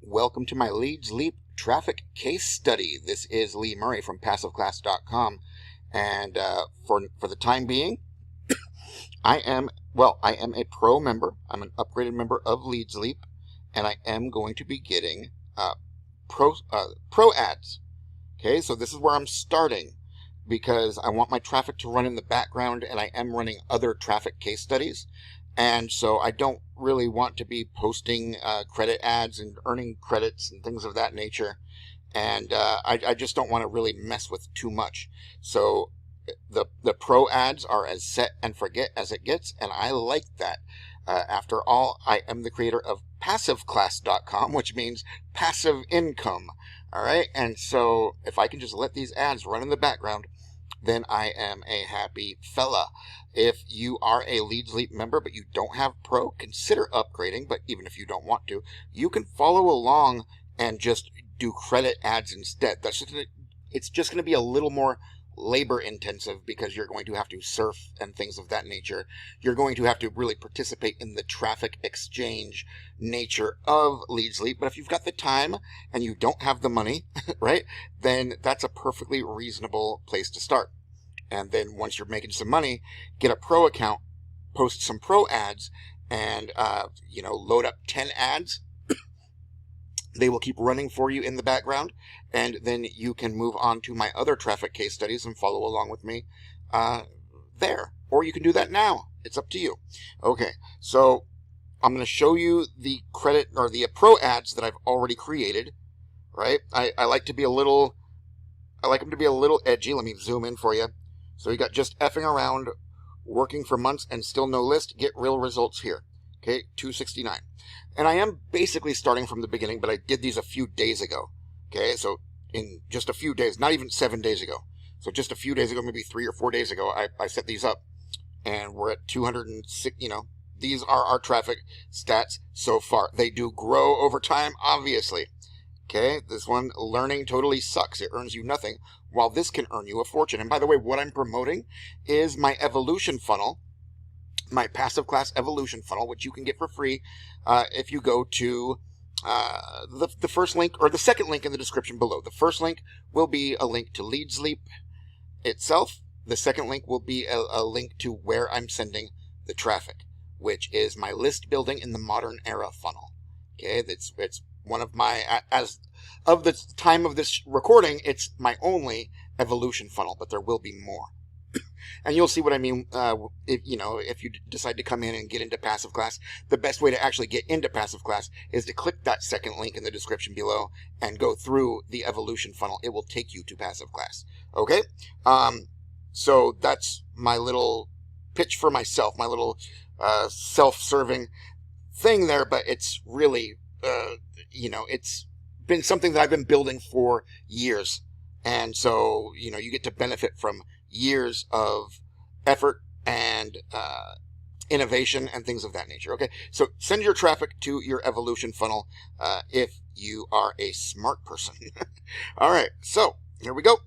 Welcome to my LeadsLeap traffic case study. This is Lee Murray from Passiveclass.com, and for the time being, I am a pro member. I'm an upgraded member of LeadsLeap, and I am going to be getting pro ads. Okay, so this is where I'm starting because I want my traffic to run in the background, and I am running other traffic case studies. And so I don't really want to be posting credit ads and earning credits and things of that nature. And I just don't want to really mess with too much. So the pro ads are as set and forget as it gets, and I like that. After all, I am the creator of Passiveclass.com, which means passive income. All right, and so if I can just let these ads run in the background, then I am a happy fella. If you are a LeadsLeap member but you don't have Pro, consider upgrading. But even if you don't want to, you can follow along and just do credit ads instead. It's just going to be a little more labor intensive because you're going to have to surf and things of that nature. You're going to have to really participate in the traffic exchange nature of LeadsLeap. But if you've got the time and you don't have the money, right, then that's a perfectly reasonable place to start. And then once you're making some money, get a pro account, post some pro ads, and load up 10 ads. They will keep running for you in the background, and then you can move on to my other traffic case studies and follow along with me there. Or you can do that now. It's up to you. Okay, so I'm going to show you the credit or the pro ads that I've already created. Right? I like them to be a little edgy. Let me zoom in for you. So you got just effing around, working for months and still no list. Get real results here. Okay, 269. And I am basically starting from the beginning, but I did these a few days ago. Okay, so in just a few days, not even 7 days ago. So just a few days ago, maybe 3 or 4 days ago, I set these up. And we're at 206, these are our traffic stats so far. They do grow over time, obviously. Okay, this one, learning totally sucks. It earns you nothing, while this can earn you a fortune. And by the way, what I'm promoting is my evolution funnel, my Passiveclass evolution funnel, which you can get for free if you go to the first link or the second link in the description below. The first link will be a link to LeadsLeap itself. The second link will be a link to where I'm sending the traffic, which is my list building in the modern era funnel. Okay, it's one of my, as of the time of this recording, it's my only evolution funnel, but there will be more. And you'll see what I mean if you decide to come in and get into Passiveclass. The best way to actually get into Passiveclass is to click that second link in the description below and go through the evolution funnel. It will take you to Passiveclass. Okay? So that's my little pitch for myself, my little self-serving thing there, but it's really, it's been something that I've been building for years. And so, you get to benefit from years of effort and innovation and things of that nature. Okay, so send your traffic to your evolution funnel if you are a smart person. All right, so here we go.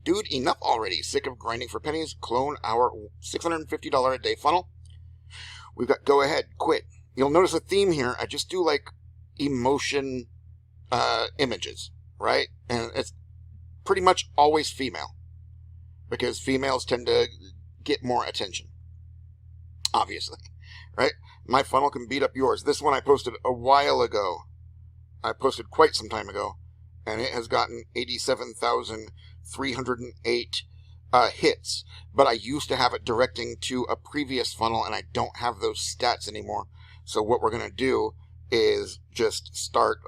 Dude, enough already. Sick of grinding for pennies? Clone our $650 a day funnel. We've got go ahead, quit. You'll notice a theme here. I just do like emotion images, right? And it's pretty much always female, because females tend to get more attention, obviously, right? My funnel can beat up yours. This one I posted a while ago. I posted quite some time ago, and it has gotten 87,308 hits. But I used to have it directing to a previous funnel, and I don't have those stats anymore. So what we're going to do is just start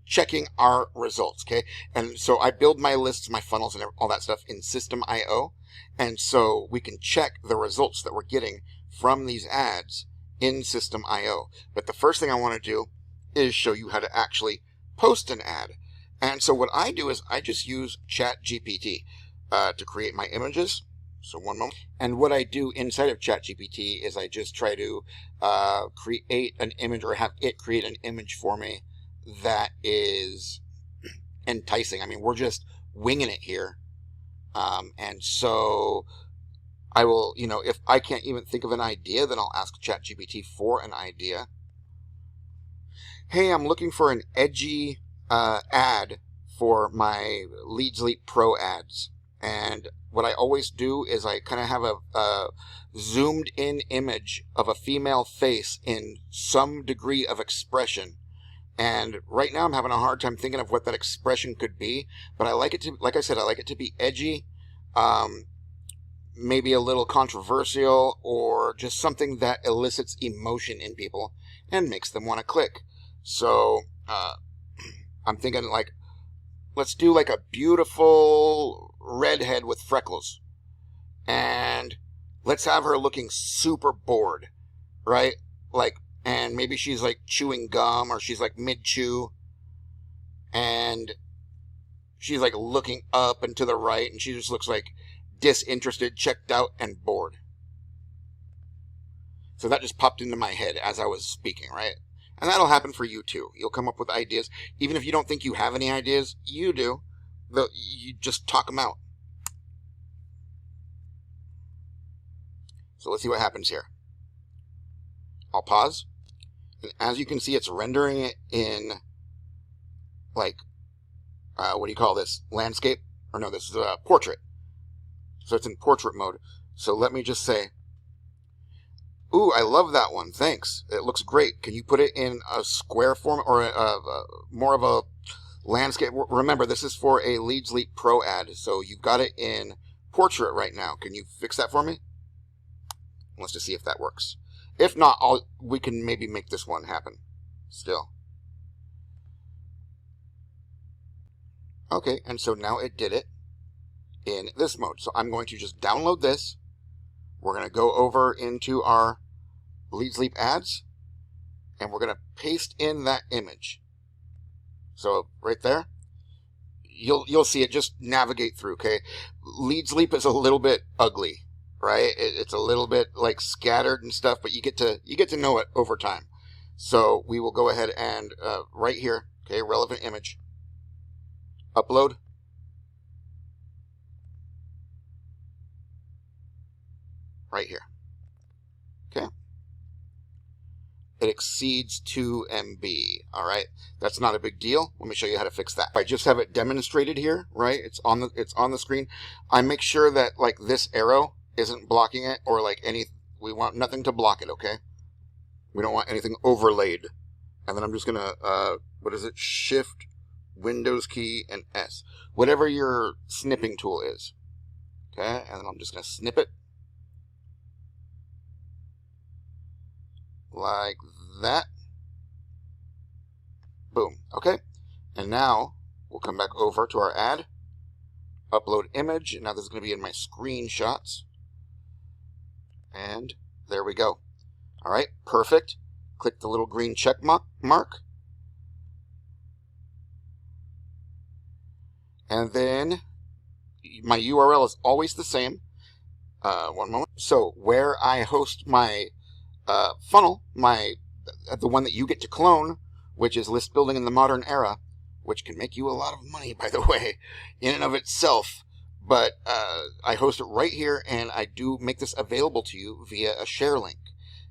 checking our results, okay? And so I build my lists, my funnels, and all that stuff in System.io, and so we can check the results that we're getting from these ads in System.io. But the first thing I want to do is show you how to actually post an ad. And so what I do is I just use ChatGPT to create my images. So one moment. And what I do inside of ChatGPT is I just try to create an image, or have it create an image for me that is enticing. I mean, we're just winging it here. And so I will, if I can't even think of an idea, then I'll ask ChatGPT for an idea. hey, I'm looking for an edgy ad for my LeadsLeap Pro ads. And what I always do is I kind of have a zoomed in image of a female face in some degree of expression. And right now I'm having a hard time thinking of what that expression could be, but I like it to, like I said, I like it to be edgy, maybe a little controversial, or just something that elicits emotion in people and makes them want to click. So I'm thinking like, let's do like a beautiful redhead with freckles, and let's have her looking super bored, right? Like, and maybe she's like chewing gum, or she's like mid-chew, and she's like looking up and to the right, and she just looks like disinterested, checked out, and bored. So that just popped into my head as I was speaking, right? And that'll happen for you too. You'll come up with ideas. Even if you don't think you have any ideas, you do. You just talk them out. So let's see what happens here. I'll pause. And as you can see, it's rendering it in, like, what do you call this? Landscape? Or no, this is a portrait. So it's in portrait mode. So let me just say, ooh, I love that one. Thanks. It looks great. Can you put it in a square form, or more of a landscape? Remember, this is for a LeadsLeap Pro ad, so you've got it in portrait right now. Can you fix that for me? Let's just see if that works. If not, we can maybe make this one happen still. Okay, and so now it did it in this mode. So I'm going to just download this. We're going to go over into our LeadsLeap ads, and we're going to paste in that image. So right there, you'll see it. Just navigate through, okay? LeadsLeap is a little bit ugly, right? It's a little bit like scattered and stuff, but you get to know it over time. So we will go ahead and right here, okay, relevant image, upload. Right here. Okay. It exceeds 2 MB. All right. That's not a big deal. Let me show you how to fix that. I just have it demonstrated here, right? It's on the screen. I make sure that like this arrow isn't blocking it, or like we want nothing to block it, okay? We don't want anything overlaid. And then I'm just going to what is it? Shift, Windows key, and S. Whatever your snipping tool is. Okay? And then I'm just going to snip it. Like that. Boom. Okay. And now we'll come back over to our ad. Upload image. And now this is going to be in my screenshots. And there we go. All right. Perfect. Click the little green check mark. And then my URL is always the same. One moment. So where I host my funnel, the one that you get to clone, which is list building in the modern era, which can make you a lot of money, by the way, in and of itself. But I host it right here, and I do make this available to you via a share link.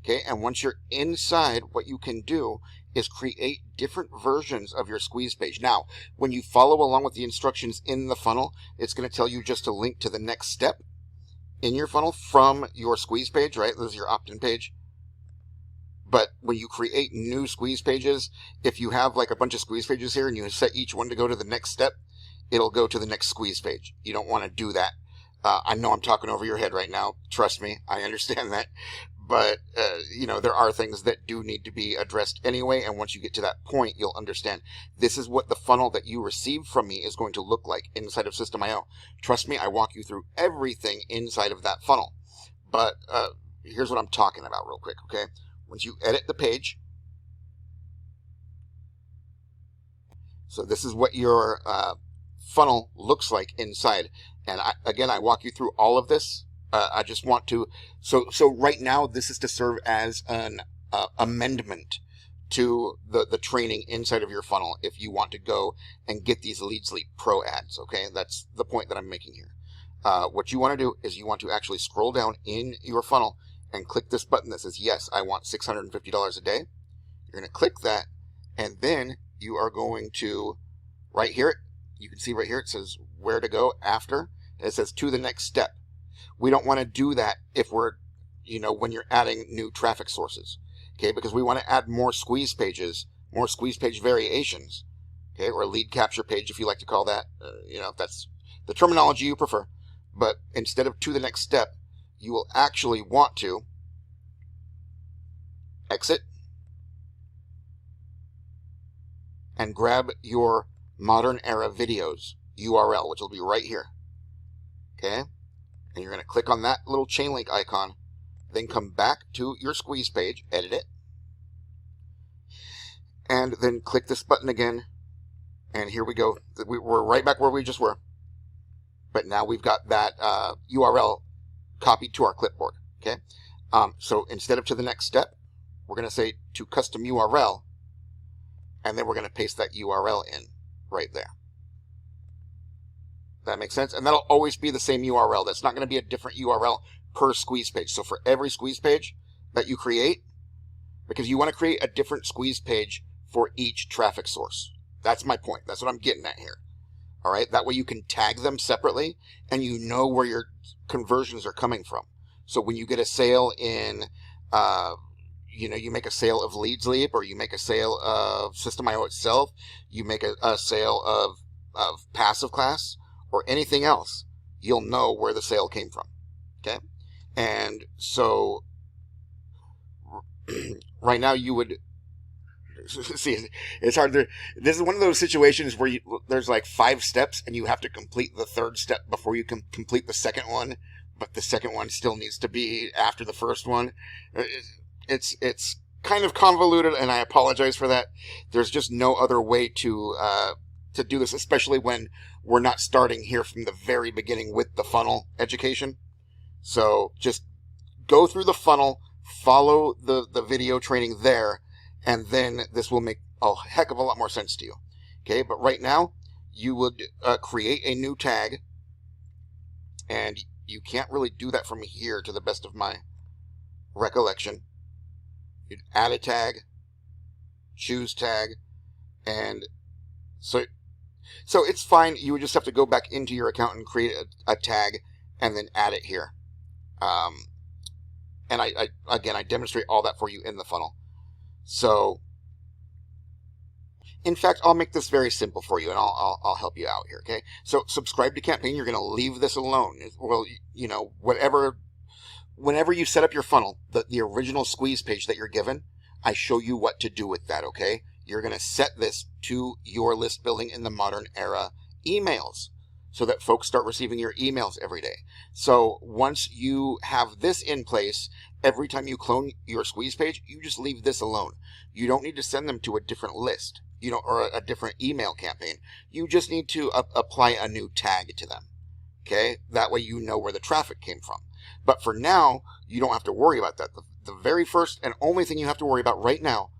Okay, and once you're inside, what you can do is create different versions of your squeeze page. Now, when you follow along with the instructions in the funnel, it's going to tell you just to link to the next step in your funnel from your squeeze page, right? This is your opt-in page. But when you create new squeeze pages, if you have like a bunch of squeeze pages here and you set each one to go to the next step, it'll go to the next squeeze page. You don't want to do that. I know I'm talking over your head right now. Trust me, I understand that. But, there are things that do need to be addressed anyway. And once you get to that point, you'll understand this is what the funnel that you receive from me is going to look like inside of System.io. Trust me, I walk you through everything inside of that funnel. But here's what I'm talking about real quick, okay? Once you edit the page, so this is what your funnel looks like inside. And I walk you through all of this. I just want to, so right now this is to serve as an amendment to the training inside of your funnel if you want to go and get these LeadsLeap Pro ads, okay? That's the point that I'm making here. What you want to do is you want to actually scroll down in your funnel and click this button that says, yes, I want $650 a day. You're going to click that, And then you are going to, right here, you can see right here, it says where to go after. It says to the next step. We don't want to do that if we're, when you're adding new traffic sources, okay? Because we want to add more squeeze pages, more squeeze page variations, okay? Or a lead capture page, if you like to call that, if that's the terminology you prefer. But instead of to the next step, you will actually want to exit and grab your Modern Era Videos URL, which will be right here, okay? And you're going to click on that little chain link icon, then come back to your squeeze page, edit it, and then click this button again, and here we go. We're right back where we just were, but now we've got that URL copied to our clipboard, okay? So instead of to the next step, we're going to say to custom URL, and then we're going to paste that URL in right there. That makes sense? And that'll always be the same URL. That's not going to be a different URL per squeeze page. So for every squeeze page that you create, because you want to create a different squeeze page for each traffic source. That's my point. That's what I'm getting at here. All right. That way you can tag them separately and you know where your conversions are coming from. So when you get a sale in, you make a sale of LeadsLeap, or you make a sale of System.io itself, you make a sale of Passiveclass, or anything else, you'll know where the sale came from, okay? And so right now you would see, it's hard to, this is one of those situations where there's like 5 steps and you have to complete the third step before you can complete the second one, but the second one still needs to be after the first one. It's kind of convoluted, and I apologize for that. There's just no other way to do this, especially when we're not starting here from the very beginning with the funnel education. So just go through the funnel, follow the video training there, and then this will make a heck of a lot more sense to you. Okay, but right now you would create a new tag, and you can't really do that from here to the best of my recollection. You'd add a tag, choose tag, and so it's fine. You would just have to go back into your account and create a tag and then add it here. And I demonstrate all that for you in the funnel. So, in fact, I'll make this very simple for you, and I'll help you out here, okay? So, subscribe to campaign. You're going to leave this alone. Well, whenever you set up your funnel, the original squeeze page that you're given, I show you what to do with that, okay? You're going to set this to your list building in the Modern Era emails so that folks start receiving your emails every day. So once you have this in place, every time you clone your squeeze page, you just leave this alone. You don't need to send them to a different list, or a different email campaign. You just need to apply a new tag to them, okay? That way you know where the traffic came from. But for now, you don't have to worry about that. The very first and only thing you have to worry about right now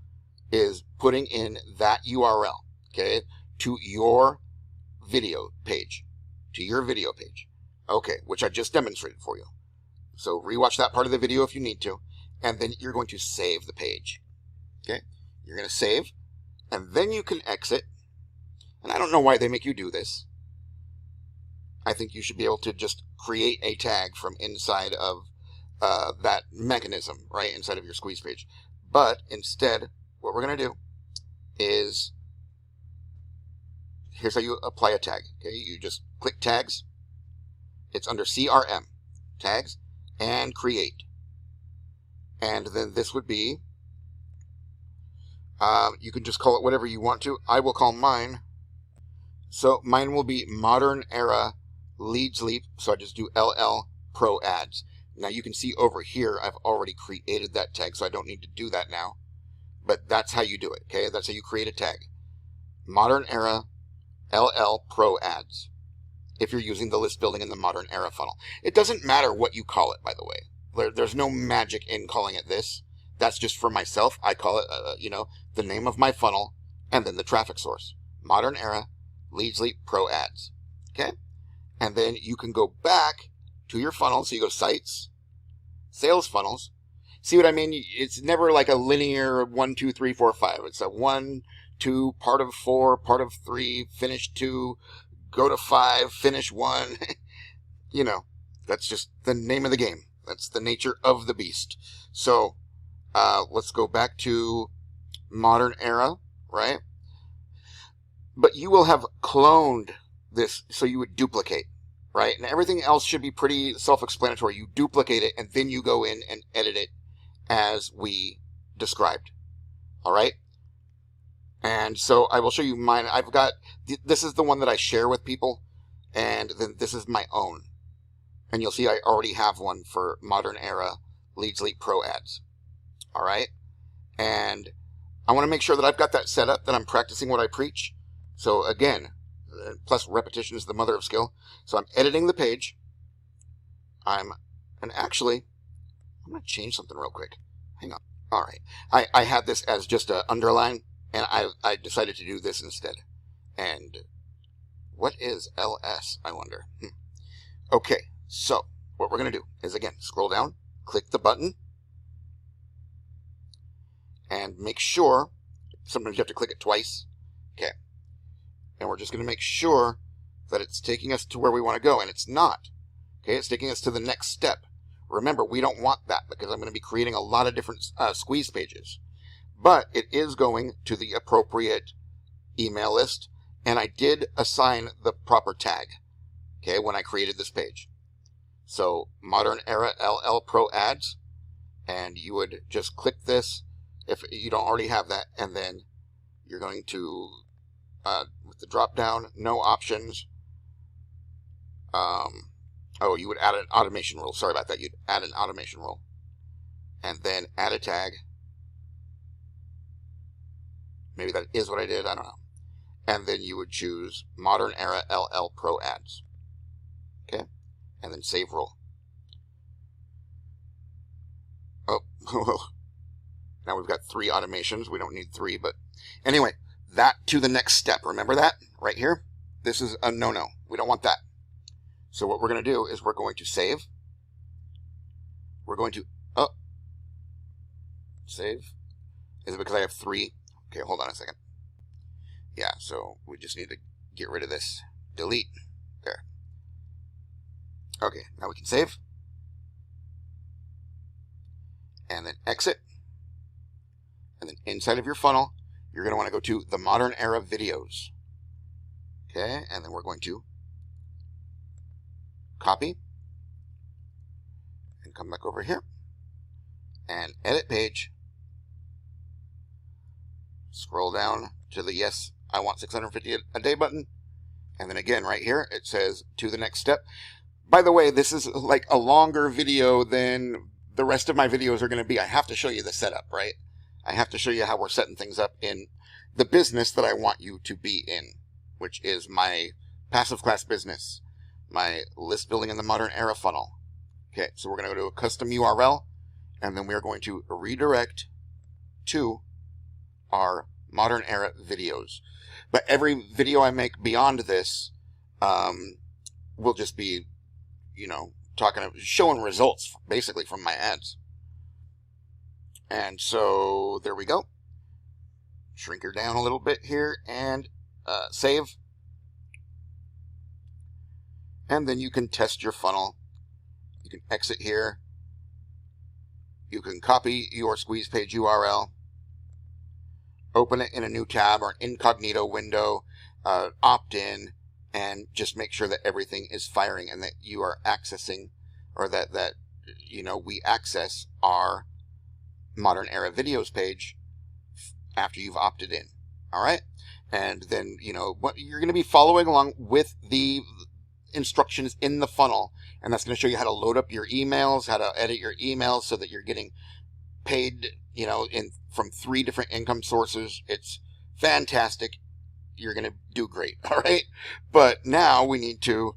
is putting in that URL, okay, to your video page, okay, which I just demonstrated for you. So rewatch that part of the video if you need to, and then you're going to save the page, okay? You're going to save, and then you can exit, and I don't know why they make you do this. I think you should be able to just create a tag from inside of that mechanism, right, inside of your squeeze page. But instead, what we're going to do is, here's how you apply a tag. Okay, you just click tags. It's under CRM, tags, and create. And then this would be, you can just call it whatever you want to. I will call mine. So mine will be Modern Era LeadsLeap. So I just do LL Pro Ads. Now you can see over here, I've already created that tag, so I don't need to do that now. But that's how you do it, okay? That's how you create a tag. Modern Era LL Pro Ads. If you're using the list building in the Modern Era funnel. It doesn't matter what you call it, by the way. There's no magic in calling it this. That's just for myself. I call it, the name of my funnel and then the traffic source. Modern Era LeadsLeap Pro Ads. Okay? And then you can go back to your funnel. So you go Sites, Sales Funnels. See what I mean? It's never like a linear 1, 2, 3, 4, 5. It's a 1, 2, part of 4, part of 3, finish 2, go to 5, finish 1. You know, that's just the name of the game. That's the nature of the beast. So let's go back to modern era, right? But you will have cloned this, so you would duplicate, right? And everything else should be pretty self-explanatory. You duplicate it, and then you go in and edit it as we described. All right? And so I will show you mine. I've got, this is the one that I share with people, and then this is my own. And you'll see I already have one for modern era LeadsLeap Pro ads. All right? And I want to make sure that I've got that set up, that I'm practicing what I preach. So again, plus repetition is the mother of skill. So I'm editing the page. And actually, I'm going to change something real quick. Hang on. All right. I had this as just an underline, and I decided to do this instead. And what is LS, I wonder? Okay, so what we're going to do is, again, scroll down, click the button, and make sure, sometimes you have to click it twice. Okay. And we're just going to make sure that it's taking us to where we want to go, and it's not. Okay, it's taking us to the next step. Remember, we don't want that because I'm going to be creating a lot of different squeeze pages. But it is going to the appropriate email list, and I did assign the proper tag, okay, when I created this page. So, Modern Era LL Pro Ads, and you would just click this if you don't already have that, and then you're going to, with the drop down, no options, oh, you would add an automation rule. Sorry about that. You'd add an automation rule. And then add a tag. Maybe that is what I did. I don't know. And then you would choose Modern Era LL Pro Ads. Okay? And then save rule. Oh, now we've got 3 automations. We don't need 3, but anyway, that to the next step. Remember that right here? This is a no-no. We don't want that. So what we're going to do is we're going to save. We're going to, save. Is it because I have 3? Okay, hold on a second. Yeah, so we just need to get rid of this. Delete. There. Okay, now we can save. And then exit. And then inside of your funnel, you're going to want to go to the Modern Era Videos. Okay, and then we're going to copy and come back over here and edit page. Scroll down to the yes, I want 650 a day button. And then again, right here, it says to the next step. By the way, this is like a longer video than the rest of my videos are going to be. I have to show you the setup, right? I have to show you how we're setting things up in the business that I want you to be in, which is my Passiveclass business, my list building in the modern era funnel. Okay, so we're going to go to a custom URL, and then we are going to redirect to our modern era videos. But every video I make beyond this will just be, you know, showing results basically from my ads. And so there we go. Shrink her down a little bit here and save. And then you can test your funnel. You can exit here. You can copy your squeeze page URL. Open it in a new tab or an incognito window. Opt in and just make sure that everything is firing and that you are accessing, or that you know, we access our modern era videos page after you've opted in. All right. And then, you know, what you're going to be following along with the instructions in the funnel, and that's going to show you how to load up your emails, how to edit your emails so that you're getting paid, you know, from 3 different income sources. It's fantastic. You're going to do great. All right. But now we need to,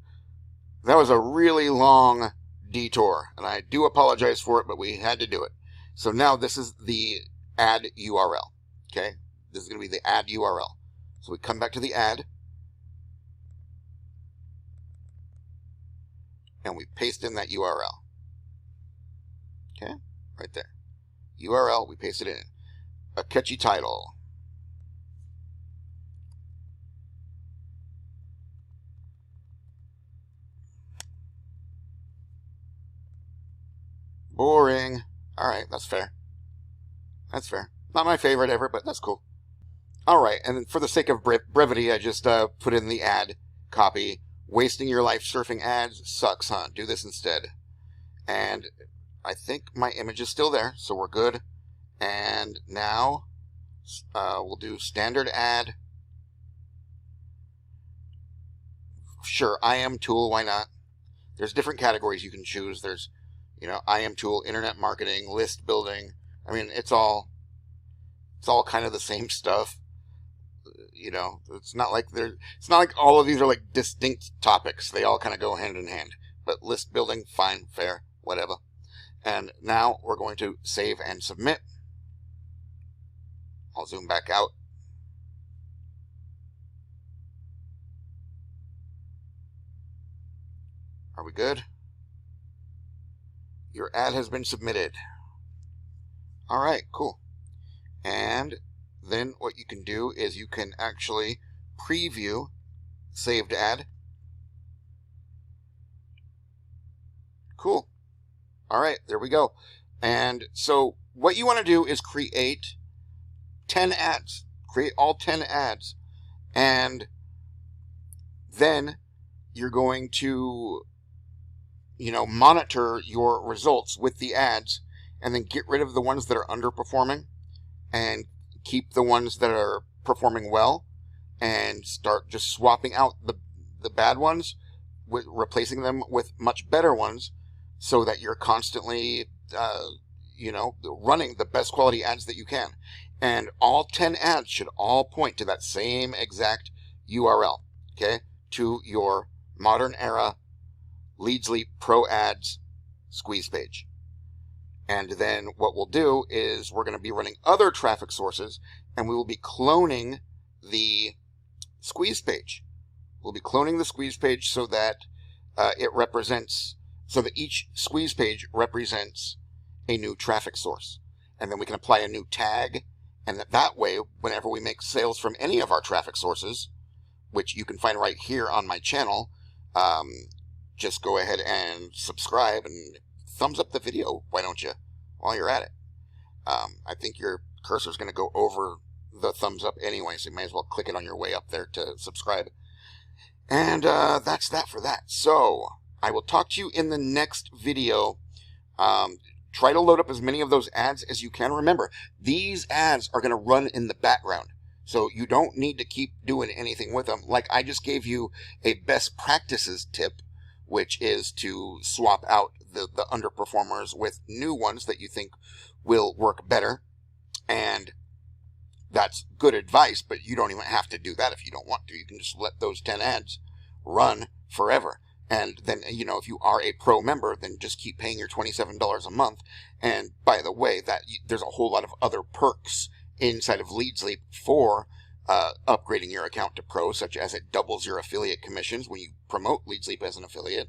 that was a really long detour, and I do apologize for it, but we had to do it. So now this is the ad URL. Okay. This is going to be the ad URL. So we come back to the ad, and we paste in that URL. Okay, right there. URL, we paste it in. A catchy title. Boring. Alright, that's fair. That's fair. Not my favorite ever, but that's cool. Alright, and for the sake of brevity, I just put in the ad copy. Wasting your life surfing ads sucks, huh? Do this instead. And I think my image is still there, so we're good. And now we'll do standard ad. Sure, IM tool, why not? There's different categories you can choose. There's, IM tool, internet marketing, list building. I mean, it's all kind of the same stuff. It's not like all of these are like distinct topics. They all kind of go hand in hand. But list building, fine, fair, whatever. And now we're going to save and submit. I'll zoom back out. Are we good? Your ad has been submitted. All right, cool. And then what you can do is you can actually preview saved ad. Cool. All right, there we go. And so what you want to do is create 10 ads. Create all 10 ads. And then you're going to, monitor your results with the ads and then get rid of the ones that are underperforming and keep the ones that are performing well and start just swapping out the bad ones, replacing them with much better ones so that you're constantly, running the best quality ads that you can. And all 10 ads should all point to that same exact URL, okay, to your modern era LeadsLeap Pro Ads squeeze page. And then what we'll do is we're going to be running other traffic sources and we will be cloning the squeeze page. We'll be cloning the squeeze page so that each squeeze page represents a new traffic source. And then we can apply a new tag. And that way, whenever we make sales from any of our traffic sources, which you can find right here on my channel, just go ahead and subscribe and thumbs up the video, why don't you, while you're at it. I think your cursor is going to go over the thumbs up anyway, so you may as well click it on your way up there to subscribe. And that's that for that. So I will talk to you in the next video. Try to load up as many of those ads as you can. Remember, these ads are going to run in the background, so you don't need to keep doing anything with them. Like I just gave you a best practices tip, which is to swap out the underperformers with new ones that you think will work better. And that's good advice, but you don't even have to do that if you don't want to. You can just let those 10 ads run forever. And then, if you are a pro member, then just keep paying your $27 a month. And by the way, there's a whole lot of other perks inside of LeadsLeap for upgrading your account to pro, such as it doubles your affiliate commissions when you promote LeadsLeap as an affiliate.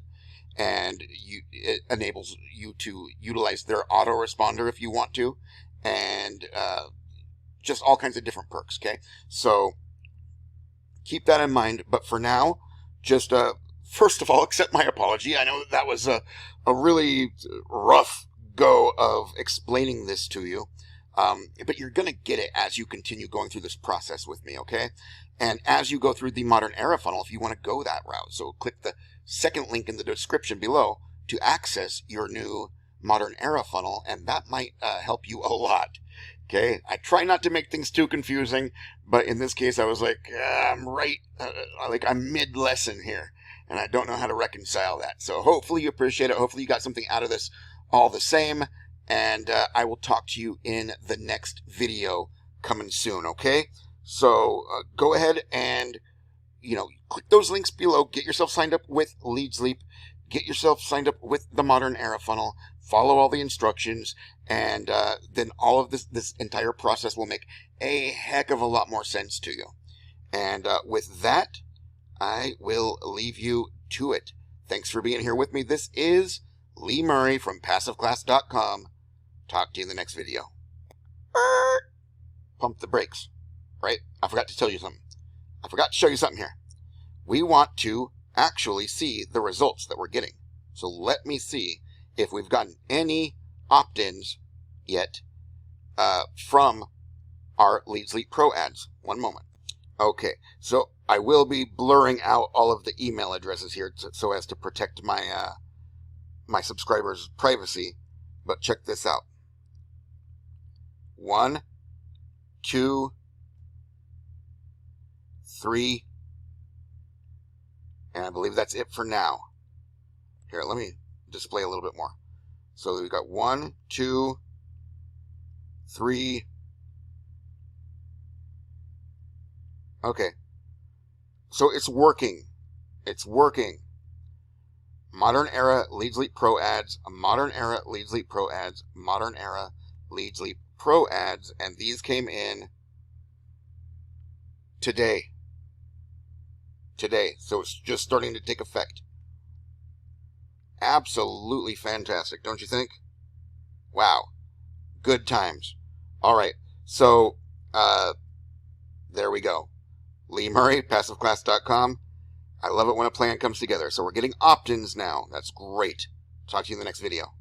And it enables you to utilize their autoresponder if you want to. And just all kinds of different perks, okay? So keep that in mind. But for now, just first of all, accept my apology. I know that was a really rough go of explaining this to you. But you're going to get it as you continue going through this process with me, okay? And as you go through the Modern Era funnel, if you want to go that route, so click the second link in the description below to access your new Modern Era funnel, and that might help you a lot, okay? I try not to make things too confusing, but in this case, I was like, I'm mid-lesson here, and I don't know how to reconcile that. So hopefully you appreciate it. Hopefully you got something out of this all the same. And I will talk to you in the next video coming soon, okay? So go ahead and, click those links below. Get yourself signed up with LeadsLeap. Get yourself signed up with the Modern Era funnel. Follow all the instructions. And then all of this entire process will make a heck of a lot more sense to you. And with that, I will leave you to it. Thanks for being here with me. This is Lee Murray from Passiveclass.com. Talk to you in the next video. Pump the brakes. Right? I forgot to tell you something. I forgot to show you something here. We want to actually see the results that we're getting. So let me see if we've gotten any opt-ins yet from our LeadsLeap Pro ads. One moment. Okay, so I will be blurring out all of the email addresses here so as to protect my my subscribers' privacy. But check this out. 1, 2, 3, and I believe that's it for now. Here, let me display a little bit more. So we've got 1, 2, 3. Okay. So it's working. It's working. Modern Era LeadsLeap Pro ads, Modern Era LeadsLeap Pro ads, Modern Era LeadsLeap Pro ads, and these came in today. So it's just starting to take effect. Absolutely fantastic, don't you think? Wow. Good times. All right. So, there we go. Lee Murray, Passiveclass.com. I love it when a plan comes together. So we're getting opt-ins now. That's great. Talk to you in the next video.